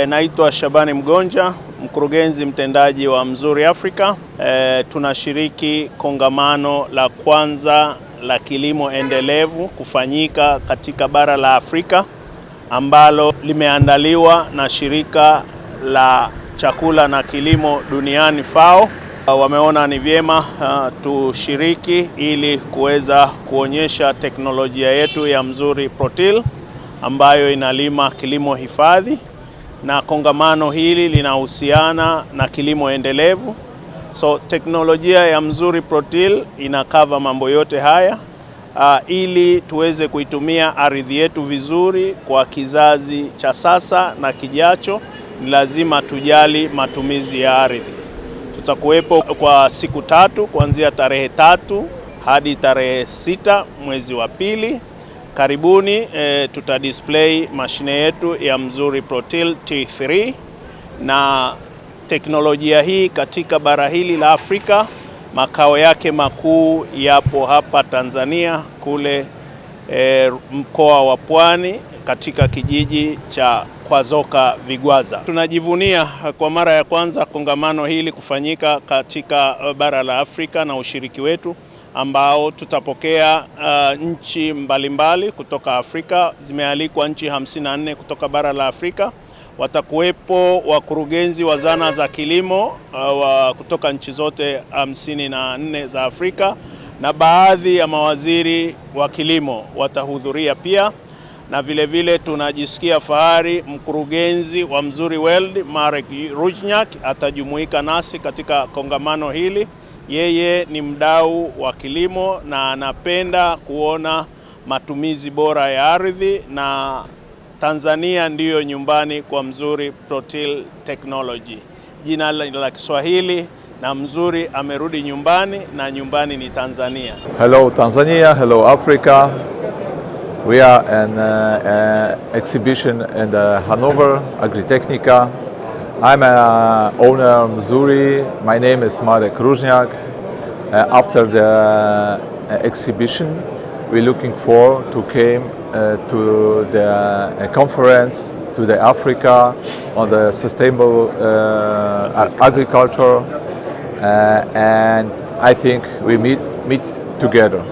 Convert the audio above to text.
Naitwa Shabani Mgonja, mkurugenzi mtendaji wa Mzuri Africa. Tunashiriki kongamano la kwanza la kilimo endelevu kufanyika katika bara la Afrika ambalo limeandaliwa na shirika la chakula na kilimo duniani FAO. Wameona ni vyema tushiriki ili kuweza kuonyesha teknolojia yetu ya Mzuri Protil ambayo inalima kilimo hifadhi, na kongamano hili linahusiana na kilimo endelevu. So teknolojia ya Mzuri Protil inakava mambo yote haya ili tuweze kuitumia ardhi yetu vizuri kwa kizazi cha sasa na kijacho. Ni lazima tujali matumizi ya ardhi. Tutakuwepo kwa siku 3 kuanzia tarehe 3 hadi tarehe 6 mwezi wa pili. Karibuni, tutadisplay mashine yetu ya Mzuri Protil T3 na teknolojia hii katika bara hili la Afrika. Makao yake makuu yapo hapa Tanzania kule mkoa wa Pwani katika kijiji cha Kwazoka Vigwaza. Tunajivunia kwa mara ya kwanza kongamano hili kufanyika katika bara la Afrika na ushiriki wetu ambao tutapokea nchi mbalimbali kutoka Afrika. Zimealikwa nchi 54 kutoka bara la Afrika. Watakuwepo wakurugenzi wa zana za kilimo kutoka nchi zote 54 za Afrika, na baadhi ya mawaziri wa kilimo watahudhuria pia. Na vile tunajisikia fahari, mkurugenzi wa Mzuri World Marek Rujnyak atajumuika nasi katika kongamano hili. Yeye ni mdau wa kilimo na anapenda kuona matumizi bora ya ardhi, na Tanzania ndiyo nyumbani kwa Mzuri Protil Technology. Jina la Kiswahili, na Mzuri amerudi nyumbani na nyumbani ni Tanzania. Hello Tanzania, hello Africa. We are an exhibition in Hanover Agritechnica. I'm an owner of Mzuri. My name is Marek Rujnyak. After the exhibition, we're looking forward to come to the conference to the Africa on the sustainable agriculture, and I think we meet together.